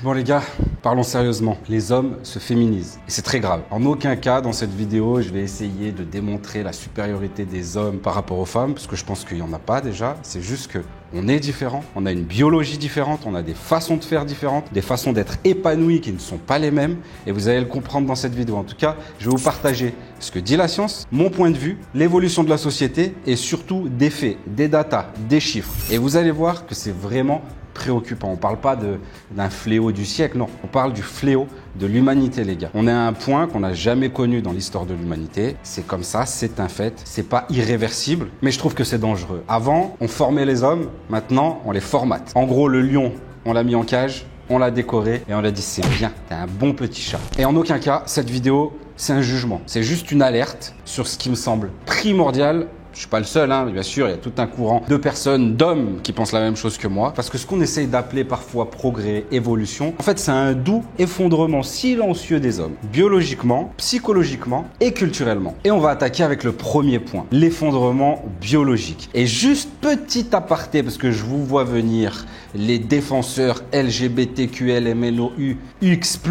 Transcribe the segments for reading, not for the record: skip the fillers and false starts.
Bon les gars, parlons sérieusement. Les hommes se féminisent. Et c'est très grave. En aucun cas, dans cette vidéo, je vais essayer de démontrer la supériorité des hommes par rapport aux femmes, parce que je pense qu'il n'y en a pas déjà. C'est juste que on est différents, on a une biologie différente, on a des façons de faire différentes, des façons d'être épanouis qui ne sont pas les mêmes. Et vous allez le comprendre dans cette vidéo. En tout cas, je vais vous partager ce que dit la science, mon point de vue, l'évolution de la société et surtout des faits, des datas, des chiffres. Et vous allez voir que c'est vraiment préoccupant. On ne parle pas d'un fléau du siècle, non. On parle du fléau de l'humanité, les gars. On est à un point qu'on n'a jamais connu dans l'histoire de l'humanité. C'est comme ça, c'est un fait. C'est pas irréversible, mais je trouve que c'est dangereux. Avant, on formait les hommes. Maintenant, on les formate. En gros, le lion, on l'a mis en cage, on l'a décoré et on l'a dit c'est bien, t'es un bon petit chat. Et en aucun cas, cette vidéo, c'est un jugement. C'est juste une alerte sur ce qui me semble primordial. Je suis pas le seul, hein, bien sûr, il y a tout un courant de personnes, d'hommes qui pensent la même chose que moi. Parce que ce qu'on essaye d'appeler parfois progrès, évolution, en fait, c'est un doux effondrement silencieux des hommes, biologiquement, psychologiquement et culturellement. Et on va attaquer avec le premier point, l'effondrement biologique. Et juste petit aparté, parce que je vous vois venir, les défenseurs LGBTQL, MNOU, X+,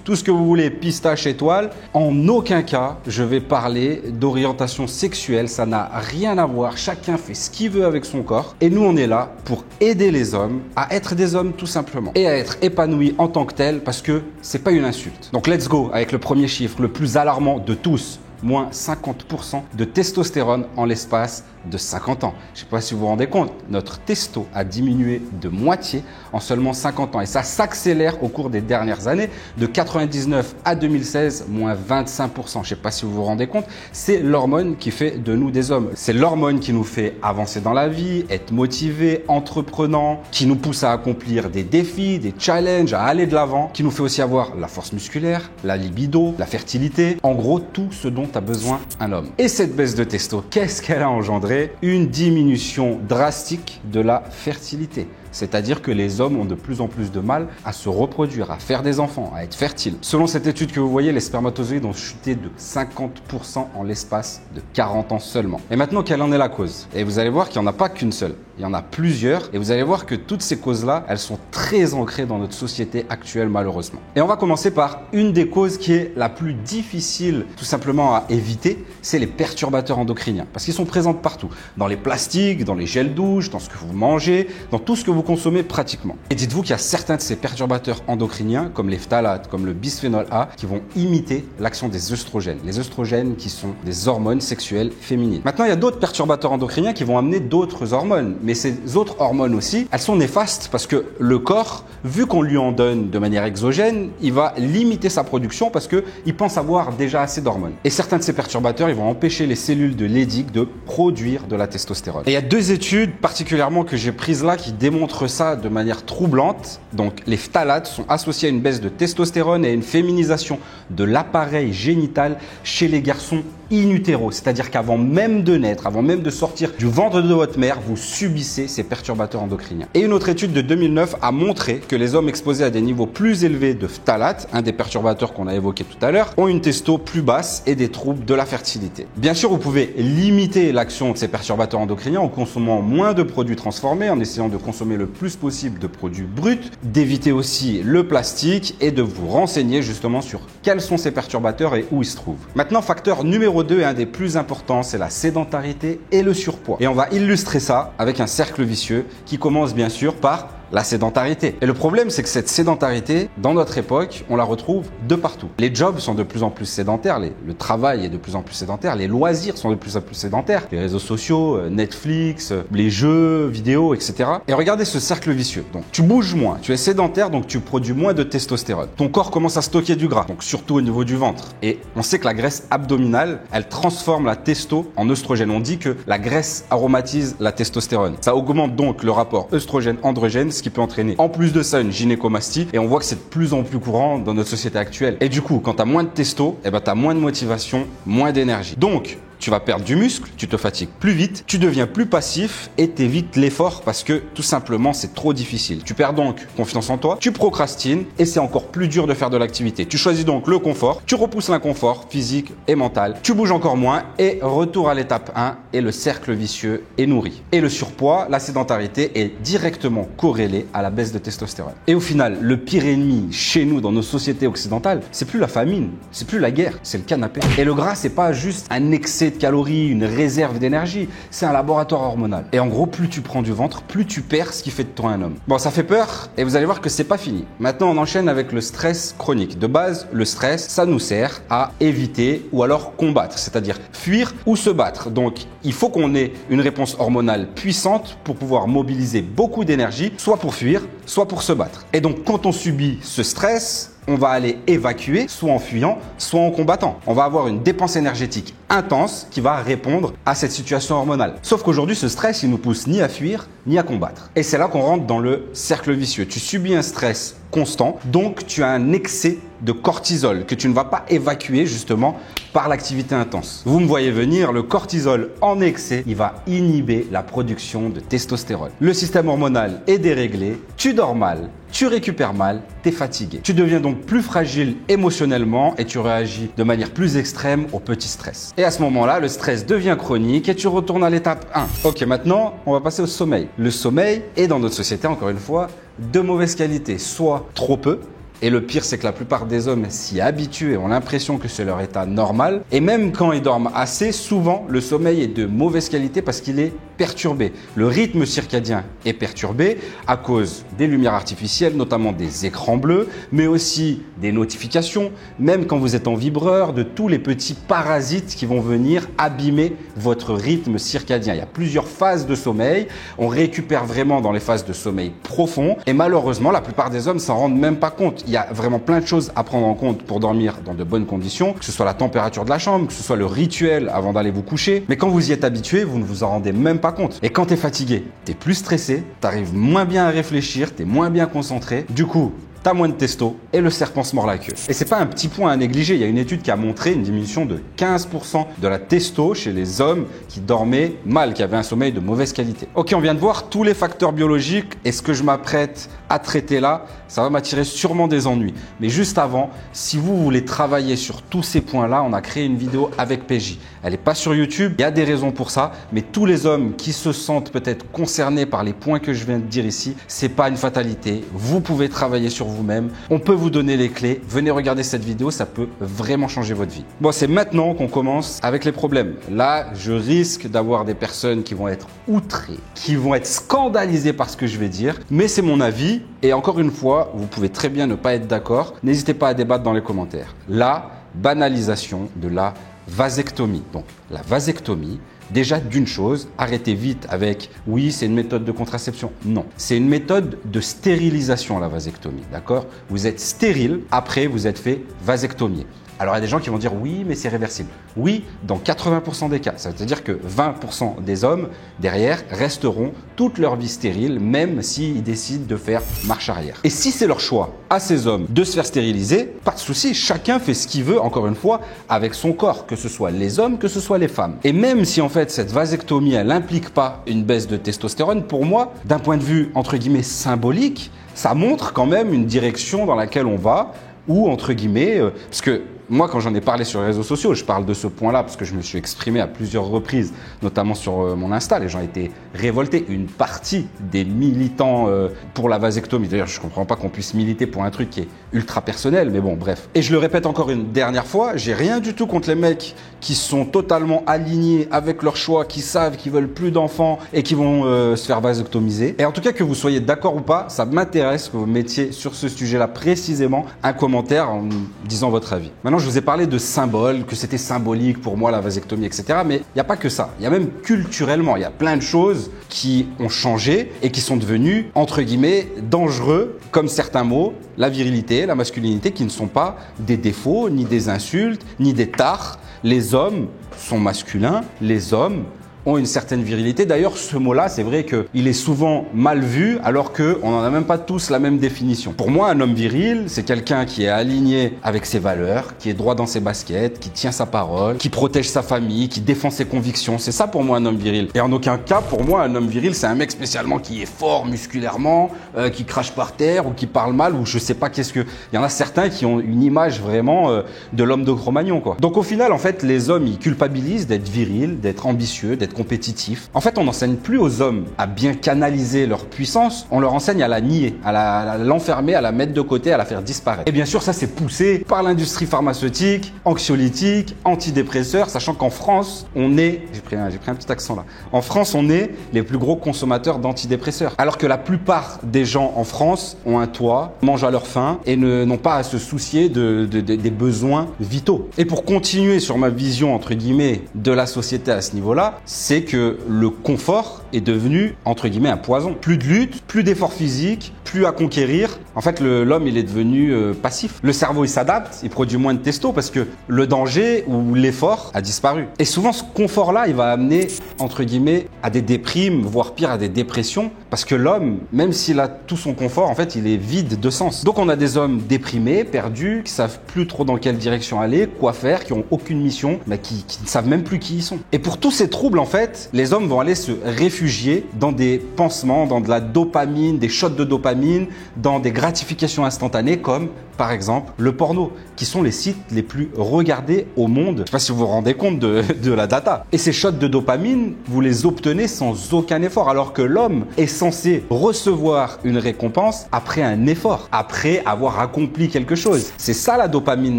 tout ce que vous voulez, pistache, étoile, en aucun cas, je vais parler d'orientation sexuelle, ça n'a rien à voir, chacun fait ce qu'il veut avec son corps et nous on est là pour aider les hommes à être des hommes tout simplement et à être épanouis en tant que tels parce que c'est pas une insulte. Donc let's go avec le premier chiffre, le plus alarmant de tous. Moins 50% de testostérone en l'espace de 50 ans. Je ne sais pas si vous vous rendez compte, notre testo a diminué de moitié en seulement 50 ans. Et ça s'accélère au cours des dernières années. De 99 à 2016, moins 25%. Je ne sais pas si vous vous rendez compte, c'est l'hormone qui fait de nous des hommes. C'est l'hormone qui nous fait avancer dans la vie, être motivé, entreprenant, qui nous pousse à accomplir des défis, des challenges, à aller de l'avant, qui nous fait aussi avoir la force musculaire, la libido, la fertilité. En gros, tout ce dont a besoin un homme. Et cette baisse de testo, qu'est-ce qu'elle a engendré? Une diminution drastique de la fertilité. C'est-à-dire que les hommes ont de plus en plus de mal à se reproduire, à faire des enfants, à être fertiles. Selon cette étude que vous voyez, les spermatozoïdes ont chuté de 50% en l'espace de 40 ans seulement. Et maintenant, quelle en est la cause? Et vous allez voir qu'il n'y en a pas qu'une seule. Il y en a plusieurs. Et vous allez voir que toutes ces causes-là, elles sont très ancrées dans notre société actuelle, malheureusement. Et on va commencer par une des causes qui est la plus difficile, tout simplement, à éviter. C'est les perturbateurs endocriniens. Parce qu'ils sont présents partout. Dans les plastiques, dans les gels douche, dans ce que vous mangez, dans tout ce que vous consommez pratiquement. Et dites-vous qu'il y a certains de ces perturbateurs endocriniens, comme les phtalates, comme le bisphénol A, qui vont imiter l'action des œstrogènes. Les œstrogènes qui sont des hormones sexuelles féminines. Maintenant, il y a d'autres perturbateurs endocriniens qui vont amener d'autres hormones. Mais ces autres hormones aussi, elles sont néfastes parce que le corps, vu qu'on lui en donne de manière exogène, il va limiter sa production parce qu'il pense avoir déjà assez d'hormones. Et certains de ces perturbateurs, ils vont empêcher les cellules de Leydig de produire de la testostérone. Et il y a deux études particulièrement que j'ai prises là qui démontrent ça de manière troublante. Donc les phtalates sont associés à une baisse de testostérone et à une féminisation de l'appareil génital chez les garçons in utero, c'est-à-dire qu'avant même de naître, avant même de sortir du ventre de votre mère, vous subissez ces perturbateurs endocriniens. Et une autre étude de 2009 a montré que les hommes exposés à des niveaux plus élevés de phtalates, un des perturbateurs qu'on a évoqué tout à l'heure, ont une testo plus basse et des troubles de la fertilité. Bien sûr, vous pouvez limiter l'action de ces perturbateurs endocriniens en consommant moins de produits transformés, en essayant de consommer le plus possible de produits bruts, d'éviter aussi le plastique et de vous renseigner justement sur quels sont ces perturbateurs et où ils se trouvent. Maintenant, facteur numéro 2 et un des plus importants, c'est la sédentarité et le surpoids. Et on va illustrer ça avec un cercle vicieux qui commence bien sûr par la sédentarité. Et le problème, c'est que cette sédentarité, dans notre époque, on la retrouve de partout. Les jobs sont de plus en plus sédentaires, le travail est de plus en plus sédentaire, les loisirs sont de plus en plus sédentaires, les réseaux sociaux, Netflix, les jeux vidéo, etc. Et regardez ce cercle vicieux. Donc, tu bouges moins, tu es sédentaire, donc tu produis moins de testostérone. Ton corps commence à stocker du gras, donc surtout au niveau du ventre. Et on sait que la graisse abdominale, elle transforme la testo en œstrogène. On dit que la graisse aromatise la testostérone. Ça augmente donc le rapport œstrogène-androgène, ce qui peut entraîner en plus de ça une gynécomastie et on voit que c'est de plus en plus courant dans notre société actuelle. Et du coup, quand tu as moins de testo, tu as moins de motivation, moins d'énergie. Donc, tu vas perdre du muscle, tu te fatigues plus vite, tu deviens plus passif et t'évites l'effort parce que tout simplement c'est trop difficile. Tu perds donc confiance en toi, tu procrastines et c'est encore plus dur de faire de l'activité. Tu choisis donc le confort, tu repousses l'inconfort physique et mental, tu bouges encore moins et retour à l'étape 1 et le cercle vicieux est nourri. Et le surpoids, la sédentarité est directement corrélée à la baisse de testostérone. Et au final, le pire ennemi chez nous dans nos sociétés occidentales, c'est plus la famine, c'est plus la guerre, c'est le canapé. Et le gras, c'est pas juste un excès de calories, une réserve d'énergie, c'est un laboratoire hormonal. Et en gros, plus tu prends du ventre, plus tu perds ce qui fait de toi un homme. Bon, ça fait peur et vous allez voir que c'est pas fini. Maintenant, on enchaîne avec le stress chronique. De base, le stress, ça nous sert à éviter ou alors combattre, c'est-à-dire fuir ou se battre. Donc, il faut qu'on ait une réponse hormonale puissante pour pouvoir mobiliser beaucoup d'énergie, soit pour fuir, soit pour se battre. Et donc, quand on subit ce stress, on va aller évacuer, soit en fuyant, soit en combattant. On va avoir une dépense énergétique intense qui va répondre à cette situation hormonale. Sauf qu'aujourd'hui, ce stress, il nous pousse ni à fuir, ni à combattre. Et c'est là qu'on rentre dans le cercle vicieux. Tu subis un stress constant, donc tu as un excès de cortisol que tu ne vas pas évacuer justement par l'activité intense. Vous me voyez venir, le cortisol en excès, il va inhiber la production de testostérone. Le système hormonal est déréglé, tu dors mal, tu récupères mal, tu es fatigué. Tu deviens donc plus fragile émotionnellement et tu réagis de manière plus extrême au petit stress. Et à ce moment-là, le stress devient chronique et tu retournes à l'étape 1. Ok, maintenant, on va passer au sommeil. Le sommeil est dans notre société, encore une fois, de mauvaise qualité, soit trop peu. Et le pire, c'est que la plupart des hommes s'y habituent et ont l'impression que c'est leur état normal. Et même quand ils dorment assez, souvent, le sommeil est de mauvaise qualité parce qu'il est perturbé. Le rythme circadien est perturbé à cause des lumières artificielles, notamment des écrans bleus, mais aussi des notifications, même quand vous êtes en vibreur, de tous les petits parasites qui vont venir abîmer votre rythme circadien. Il y a plusieurs phases de sommeil. On récupère vraiment dans les phases de sommeil profond. Et malheureusement, la plupart des hommes s'en rendent même pas compte. Il y a vraiment plein de choses à prendre en compte pour dormir dans de bonnes conditions, que ce soit la température de la chambre, que ce soit le rituel avant d'aller vous coucher. Mais quand vous y êtes habitué, vous ne vous en rendez même pas compte. Et quand tu es fatigué, tu es plus stressé, tu arrives moins bien à réfléchir, tu es moins bien concentré. Du coup, t'as moins de testo et le serpent se mord la queue. Et c'est pas un petit point à négliger. Il y a une étude qui a montré une diminution de 15% de la testo chez les hommes qui dormaient mal, qui avaient un sommeil de mauvaise qualité. Ok, on vient de voir tous les facteurs biologiques et ce que je m'apprête à traiter là, ça va m'attirer sûrement des ennuis. Mais juste avant, si vous voulez travailler sur tous ces points-là, on a créé une vidéo avec PJ. Elle n'est pas sur YouTube, il y a des raisons pour ça, mais tous les hommes qui se sentent peut-être concernés par les points que je viens de dire ici, c'est pas une fatalité. Vous pouvez travailler sur vous-même. On peut vous donner les clés. Venez regarder cette vidéo, ça peut vraiment changer votre vie. Bon, c'est maintenant qu'on commence avec les problèmes. Là, je risque d'avoir des personnes qui vont être outrées, qui vont être scandalisées par ce que je vais dire, mais c'est mon avis. Et encore une fois, vous pouvez très bien ne pas être d'accord. N'hésitez pas à débattre dans les commentaires. La banalisation de la vasectomie. Donc, la vasectomie, déjà d'une chose, arrêtez vite avec « oui, c'est une méthode de contraception ». Non, c'est une méthode de stérilisation, la vasectomie, d'accord? Vous êtes stérile, après vous êtes fait vasectomier. Alors, il y a des gens qui vont dire « oui, mais c'est réversible ». Oui, dans 80% des cas. Ça veut dire que 20% des hommes, derrière, resteront toute leur vie stérile, même s'ils décident de faire marche arrière. Et si c'est leur choix, à ces hommes, de se faire stériliser, pas de souci, chacun fait ce qu'il veut, encore une fois, avec son corps, que ce soit les hommes, que ce soit les femmes. Et même si, en fait, cette vasectomie, elle n'implique pas une baisse de testostérone, pour moi, d'un point de vue, entre guillemets, symbolique, ça montre quand même une direction dans laquelle on va, ou, entre guillemets, parce que moi, quand j'en ai parlé sur les réseaux sociaux, je parle de ce point-là parce que je me suis exprimé à plusieurs reprises, notamment sur mon Insta. Les gens étaient révoltés. Une partie des militants pour la vasectomie. D'ailleurs, je ne comprends pas qu'on puisse militer pour un truc qui est ultra personnel, mais bon, bref. Et je le répète encore une dernière fois, j'ai rien du tout contre les mecs qui sont totalement alignés avec leur choix, qui savent qu'ils veulent plus d'enfants et qui vont se faire vasectomiser. Et en tout cas, que vous soyez d'accord ou pas, ça m'intéresse que vous mettiez sur ce sujet-là précisément un commentaire en disant votre avis. Maintenant, je vous ai parlé de symboles, que c'était symbolique pour moi la vasectomie, etc. Mais il n'y a pas que ça. Il y a même culturellement, il y a plein de choses qui ont changé et qui sont devenues, entre guillemets, dangereux, comme certains mots, la virilité, la masculinité, qui ne sont pas des défauts, ni des insultes, ni des tares. Les hommes sont masculins, les hommes ont une certaine virilité. D'ailleurs, ce mot-là, c'est vrai qu'il est souvent mal vu alors qu'on n'en a même pas tous la même définition. Pour moi, un homme viril, c'est quelqu'un qui est aligné avec ses valeurs, qui est droit dans ses baskets, qui tient sa parole, qui protège sa famille, qui défend ses convictions. C'est ça pour moi un homme viril. Et en aucun cas, pour moi, un homme viril, c'est un mec spécialement qui est fort musculairement, qui crache par terre ou qui parle mal ou je sais pas qu'est-ce que... Il y en a certains qui ont une image vraiment de l'homme de Cro-Magnon, quoi. Donc au final, en fait, les hommes, ils culpabilisent d'être virils, d'être ambitieux, d'être compétitifs. En fait, on n'enseigne plus aux hommes à bien canaliser leur puissance, on leur enseigne à la nier, à l'enfermer, à la mettre de côté, à la faire disparaître. Et bien sûr, ça c'est poussé par l'industrie pharmaceutique, anxiolytique, antidépresseur, sachant qu'en France, on est... J'ai pris un petit accent là. En France, on est les plus gros consommateurs d'antidépresseurs. Alors que la plupart des gens en France ont un toit, mangent à leur faim et n'ont pas à se soucier des besoins vitaux. Et pour continuer sur ma vision, entre guillemets, de la société à ce niveau-là, c'est que le confort est devenu, entre guillemets, un poison. Plus de lutte, plus d'efforts physiques, plus à conquérir. En fait, l'homme, il est devenu passif. Le cerveau, il s'adapte, il produit moins de testo parce que le danger ou l'effort a disparu. Et souvent, ce confort-là, il va amener, entre guillemets, à des déprimes, voire pire, à des dépressions. Parce que l'homme, même s'il a tout son confort, en fait, il est vide de sens. Donc, on a des hommes déprimés, perdus, qui savent plus trop dans quelle direction aller, quoi faire, qui ont aucune mission, mais qui ne savent même plus qui ils sont. Et pour tous ces troubles, en fait, les hommes vont aller se réfugier dans des pansements, dans de la dopamine, des shots de dopamine, dans des gratifications instantanées comme, par exemple, le porno, qui sont les sites les plus regardés au monde. Je ne sais pas si vous vous rendez compte de la data. Et ces shots de dopamine, vous les obtenez sans aucun effort, alors que l'homme est censé recevoir une récompense après un effort, après avoir accompli quelque chose. C'est ça la dopamine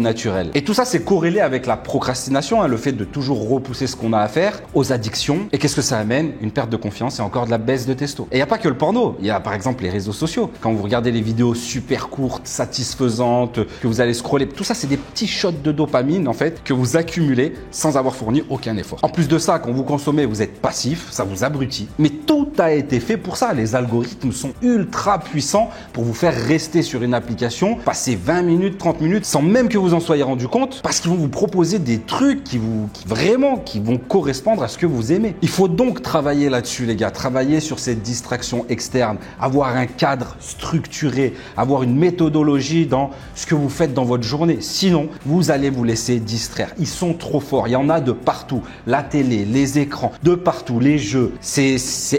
naturelle. Et tout ça, c'est corrélé avec la procrastination, le fait de toujours repousser ce qu'on a à faire, aux addictions. Et qu'est-ce que ça amène? Une perte de confiance et encore de la baisse de testo. Et il n'y a pas que le porno, il y a par exemple les réseaux sociaux. Quand vous regardez les vidéos super courtes, satisfaisantes, que vous allez scroller, tout ça, c'est des petits shots de dopamine en fait que vous accumulez sans avoir fourni aucun effort. En plus de ça, quand vous consommez, vous êtes passif, ça vous abrutit. Mais tout a été fait pour ça. Les algorithmes sont ultra puissants pour vous faire rester sur une application, passer 20 minutes, 30 minutes sans même que vous en soyez rendu compte, parce qu'ils vont vous proposer des trucs qui vont correspondre à ce que vous aimez. Il faut donc travailler là-dessus, les gars, travailler sur cette distraction externe, avoir un cadre structuré, avoir une méthodologie dans ce que vous faites dans votre journée. Sinon, vous allez vous laisser distraire. Ils sont trop forts. Il y en a de partout. La télé, les écrans, de partout, les jeux. C'est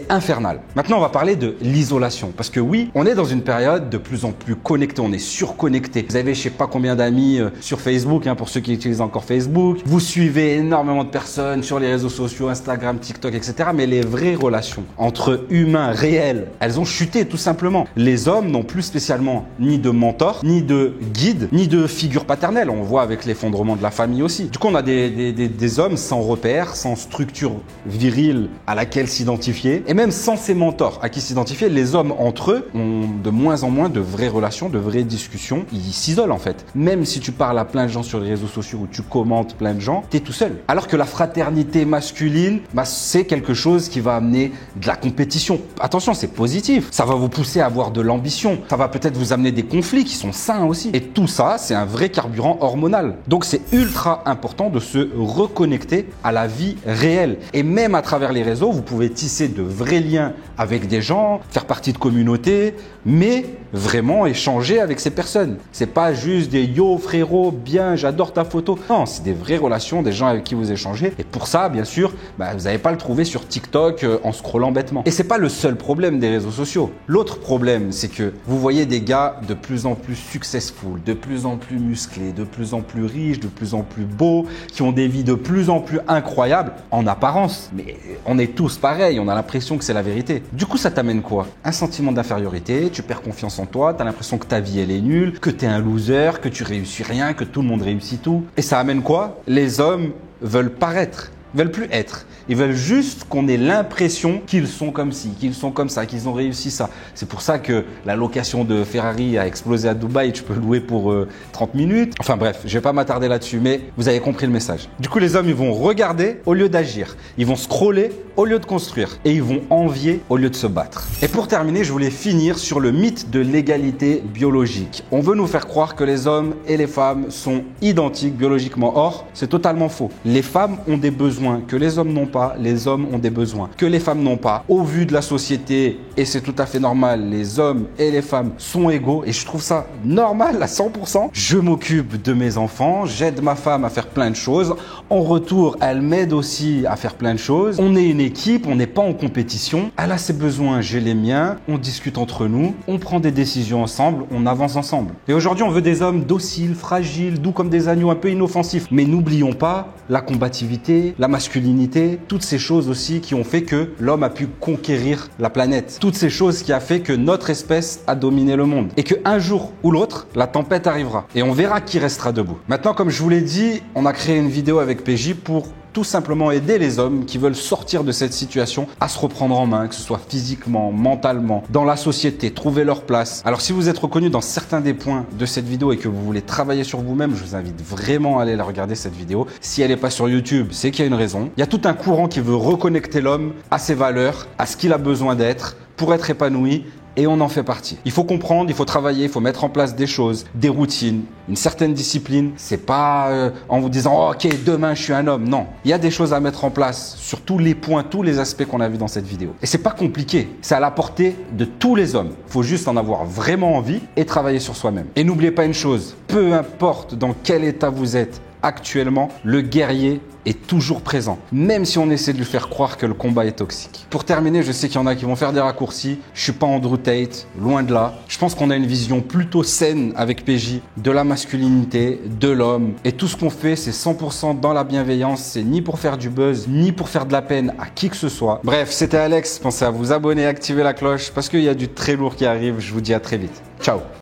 infernal. Maintenant, on va parler de l'isolation. Parce que oui, on est dans une période de plus en plus connectée. On est surconnecté. Vous avez je sais pas combien d'amis sur Facebook, pour ceux qui utilisent encore Facebook. Vous suivez énormément de personnes sur les réseaux sociaux, Instagram, TikTok, etc. Mais les vraies relations entre humains réels, elles ont chuté tout simplement. Les hommes n'ont plus spécialement ni de mentor, ni de guide, ni de figure paternelle. On voit avec l'effondrement de la famille aussi. Du coup, on a des hommes sans repères, sans structure virile à laquelle s'identifier. Et même sans ces mentors à qui s'identifier, les hommes entre eux ont de moins en moins de vraies relations, de vraies discussions. Ils s'isolent en fait. Même si tu parles à plein de gens sur les réseaux sociaux ou tu commentes plein de gens, t'es tout seul. Alors que la fraternité masculine, c'est quelque chose qui va amener de la compétition. Attention, c'est positif. Ça va vous pousser à avoir de l'ambition. Ça va peut-être vous amener des conflits qui sont sains aussi. Et tout ça, c'est un vrai carburant hormonal. Donc c'est ultra important de se reconnecter à la vie réelle. Et même à travers les réseaux, vous pouvez tisser de vrais liens avec des gens, faire partie de communautés, mais vraiment échanger avec ces personnes. C'est pas juste des yo frérot, bien, j'adore ta photo. Non, c'est des vraies relations, des gens avec qui vous échangez. Et pour ça, bien sûr, vous n'allez pas le trouver sur TikTok en scrollant bêtement. Et c'est pas le seul problème des réseaux sociaux. L'autre problème, c'est que vous voyez des gars de plus en plus successful, de plus en plus musclés, de plus en plus riches, de plus en plus beaux, qui ont des vies de plus en plus incroyables en apparence. Mais on est tous pareils, on a l'impression que c'est la vérité. Du coup, ça t'amène quoi? Un sentiment d'infériorité, tu perds confiance en toi, t'as l'impression que ta vie elle est nulle, que t'es un loser, que tu réussis rien, que tout le monde réussit tout. Et ça amène quoi? Les hommes veulent paraître, veulent plus être. Ils veulent juste qu'on ait l'impression qu'ils sont comme ci, qu'ils sont comme ça, qu'ils ont réussi ça. C'est pour ça que la location de Ferrari a explosé à Dubaï. Tu peux louer pour 30 minutes. Enfin bref, je vais pas m'attarder là-dessus, mais vous avez compris le message. Du coup, les hommes, ils vont regarder au lieu d'agir. Ils vont scroller au lieu de construire. Et ils vont envier au lieu de se battre. Et pour terminer, je voulais finir sur le mythe de l'égalité biologique. On veut nous faire croire que les hommes et les femmes sont identiques biologiquement. Or, c'est totalement faux. Les femmes ont des besoins besoins que les hommes n'ont pas, les hommes ont des besoins que les femmes n'ont pas. Au vu de la société, et c'est tout à fait normal, les hommes et les femmes sont égaux et je trouve ça normal à 100%. Je m'occupe de mes enfants, j'aide ma femme à faire plein de choses. En retour, elle m'aide aussi à faire plein de choses. On est une équipe, on n'est pas en compétition. Elle a ses besoins, j'ai les miens. On discute entre nous, on prend des décisions ensemble, on avance ensemble. Et aujourd'hui, on veut des hommes dociles, fragiles, doux comme des agneaux, un peu inoffensifs. Mais n'oublions pas la combativité, la masculinité, toutes ces choses aussi qui ont fait que l'homme a pu conquérir la planète. Toutes ces choses qui a fait que notre espèce a dominé le monde. Et qu'un jour ou l'autre, la tempête arrivera. Et on verra qui restera debout. Maintenant, comme je vous l'ai dit, on a créé une vidéo avec PJ pour tout simplement aider les hommes qui veulent sortir de cette situation à se reprendre en main, que ce soit physiquement, mentalement, dans la société, trouver leur place. Alors si vous êtes reconnu dans certains des points de cette vidéo et que vous voulez travailler sur vous-même, je vous invite vraiment à aller la regarder cette vidéo. Si elle n'est pas sur YouTube, c'est qu'il y a une raison. Il y a tout un courant qui veut reconnecter l'homme à ses valeurs, à ce qu'il a besoin d'être pour être épanoui. Et on en fait partie. Il faut comprendre, il faut travailler, il faut mettre en place des choses, des routines, une certaine discipline. C'est pas en vous disant oh, « Ok, demain je suis un homme ». Non, il y a des choses à mettre en place sur tous les points, tous les aspects qu'on a vus dans cette vidéo. Et c'est pas compliqué, c'est à la portée de tous les hommes. Il faut juste en avoir vraiment envie et travailler sur soi-même. Et n'oubliez pas une chose, peu importe dans quel état vous êtes actuellement, le guerrier est toujours présent, même si on essaie de lui faire croire que le combat est toxique. Pour terminer, je sais qu'il y en a qui vont faire des raccourcis. Je suis pas Andrew Tate, loin de là. Je pense qu'on a une vision plutôt saine avec PJ de la masculinité, de l'homme. Et tout ce qu'on fait, c'est 100% dans la bienveillance. C'est ni pour faire du buzz, ni pour faire de la peine à qui que ce soit. Bref, c'était Alex. Pensez à vous abonner et activer la cloche parce qu'il y a du très lourd qui arrive. Je vous dis à très vite. Ciao.